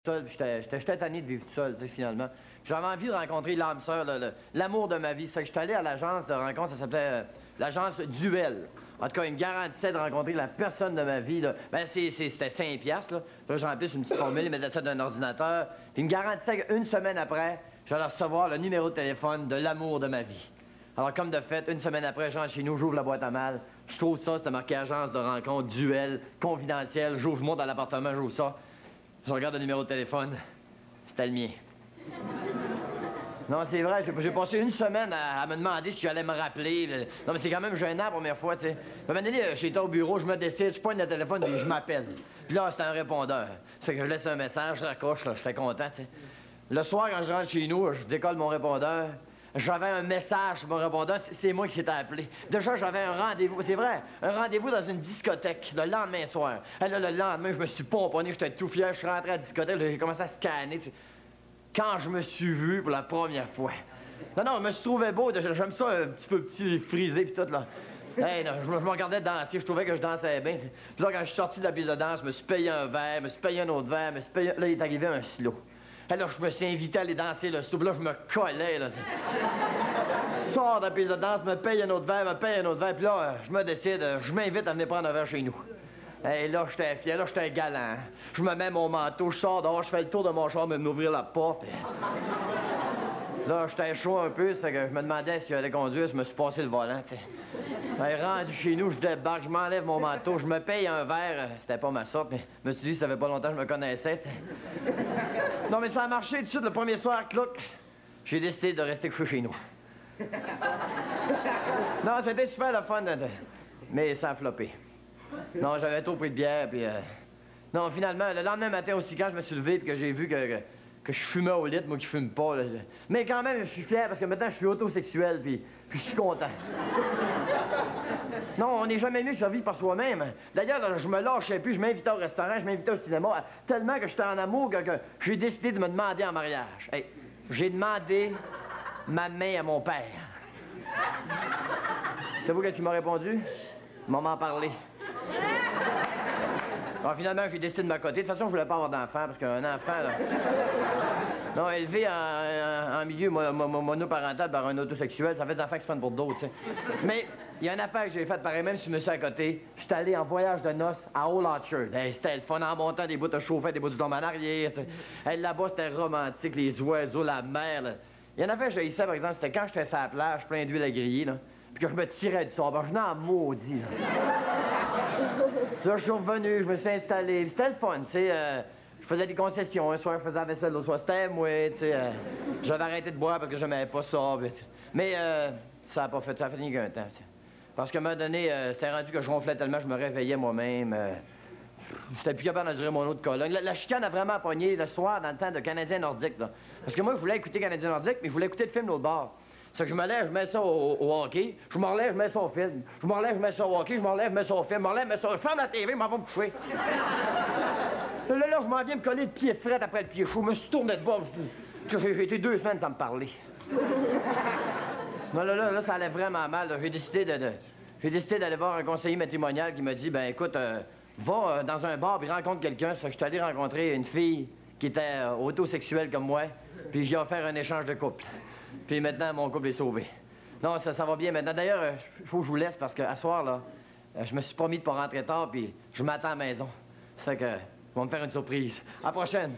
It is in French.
Seul, puis j'étais tanné de vivre tout seul, tu sais, finalement. J'avais envie de rencontrer l'âme sœur, l'amour de ma vie. C'est que je suis allé à l'agence de rencontre, ça s'appelait l'agence Duel. En tout cas, il me garantissait de rencontrer la personne de ma vie, là. Ben, c'était 5 piastres, là. Là, j'ai rempli une petite formule, il mettait ça dans un ordinateur. Puis il me garantissait qu'une semaine après, j'allais recevoir le numéro de téléphone de l'amour de ma vie. Alors, comme de fait, une semaine après, je rentre chez nous, j'ouvre la boîte à mal. Je trouve ça, c'était marqué agence de rencontre, Duel, confidentiel. Je monte dans l'appartement, j'ouvre ça. Je regarde le numéro de téléphone. C'était le mien. Non, c'est vrai, j'ai passé une semaine à me demander si j'allais me rappeler. Non, mais c'est quand même gênant la première fois, tu sais. À un moment donné, j'étais au bureau, je me décide, je pogne le téléphone et je m'appelle. Puis là, c'était un répondeur. Ça fait que je laisse un message, je raccroche, là, j'étais content, tu sais. Le soir, quand je rentre chez nous, je décolle mon répondeur. J'avais un message sur mon répondeur, c'est moi qui s'étais appelé. Déjà, j'avais un rendez-vous, c'est vrai, un rendez-vous dans une discothèque le lendemain soir. Et là, le lendemain, je me suis pomponné, j'étais tout fier, je suis rentré à la discothèque, j'ai commencé à scanner, tu sais. Quand je me suis vu pour la première fois. Non, je me suis trouvé beau, j'aime ça un petit peu petit, frisé pis tout, là. Hey, non, je me regardais danser, je trouvais que je dansais bien. Puis là, quand je suis sorti de la piste de danse, je me suis payé un verre, je me suis payé un autre verre, là, il est arrivé un slow. Alors, je me suis invité à aller danser le slow, là, je me collais, là. Sors de la piste de danse, me paye un autre verre, puis là, je me décide, je m'invite à venir prendre un verre chez nous. Et là, j'étais fier, là, j'étais galant. Je me mets mon manteau, je sors dehors, je fais le tour de mon char, même m'ouvrir la porte. Là, j'étais chaud un peu, c'est que je me demandais si j'allais conduire, je me suis passé le volant, tu sais. Rendu chez nous, je débarque, je m'enlève mon manteau, je me paye un verre. C'était pas ma sorte, mais je me suis dit, ça fait pas longtemps que je me connaissais, tu sais. Non, mais ça a marché tout de suite, le premier soir, clouc. J'ai décidé de rester couché chez nous. Non, c'était super le fun, mais ça a floppé. Non, j'avais trop pris de bière, puis... Non, finalement, le lendemain matin aussi, quand je me suis levé puis que j'ai vu que je fumais au lit, moi qui fume pas, là. Mais quand même, je suis fier parce que maintenant, je suis autosexuel, puis je suis content. Non, on n'est jamais mieux servi par soi-même. D'ailleurs, je me lâchais plus, je m'invitais au restaurant, je m'invitais au cinéma, tellement que j'étais en amour que j'ai décidé de me demander en mariage. Hey, j'ai demandé ma main à mon père. Savez-vous qu'est-ce qu'il m'a répondu? Il m'a m'en parlé. Alors, finalement, j'ai décidé de m'accoter. De toute façon, je voulais pas avoir d'enfant, parce qu'un enfant, là... Non, élevé en milieu monoparental par un autosexuel, ça fait des enfants qui se prennent pour d'autres, tu sais. Mais il y a une affaire que j'ai faite pareil, même si je me suis à côté. J'étais allé en voyage de noces à Old Orchard. Hey, c'était le fun en montant des bouts de chauffeur, des bouts de jambes en arrière. Hey, là-bas, c'était romantique, les oiseaux, la mer. Là. Il y en a fait que j'ai eu ça, par exemple, c'était quand j'étais sur la plage, plein d'huile à griller, là, puis que je me tirais du sable. Je venais en maudit, là. Là, je suis revenu, je me suis installé. C'était le fun, tu sais. Je faisais des concessions. Un soir, je faisais la vaisselle, l'autre soir, c'était moi, tu sais. J'avais arrêté de boire parce que je n'aimais pas ça. Mais ça a pas fait, ça a fait ni qu'un temps, t'sais. Parce qu'à un moment donné, c'était rendu que je ronflais tellement, je me réveillais moi-même. J'étais plus capable d'endurer mon autre colonne. La chicane a vraiment pogné le soir, dans le temps de Canadien nordique, là. Parce que moi, je voulais écouter Canadien nordique, mais je voulais écouter le film de l'autre bord. C'est que je me lève, je mets ça au hockey. Je me relève, je mets ça au film. Je me relève, je mets ça au hockey. Je me relève, je mets ça au film. Je me relève, je mets ça... Je ferme la TV, je m'en vais me coucher. Là, je m'en viens me coller le pied fret après le pied chaud. Je me suis tourné de bord. J'ai été 2 semaines sans me parler. Non, là, ça allait vraiment mal. J'ai décidé d'aller voir un conseiller matrimonial qui m'a dit, ben écoute, va dans un bar et rencontre quelqu'un. Ça fait que je suis allé rencontrer une fille qui était autosexuelle comme moi. Puis j'ai offert un échange de couple. Puis maintenant, mon couple est sauvé. Non, ça va bien maintenant. D'ailleurs, il faut que je vous laisse parce qu'à soir, là, je me suis promis de pas rentrer tard, puis je m'attends à la maison. Ça fait que, ils vont me faire une surprise. À la prochaine.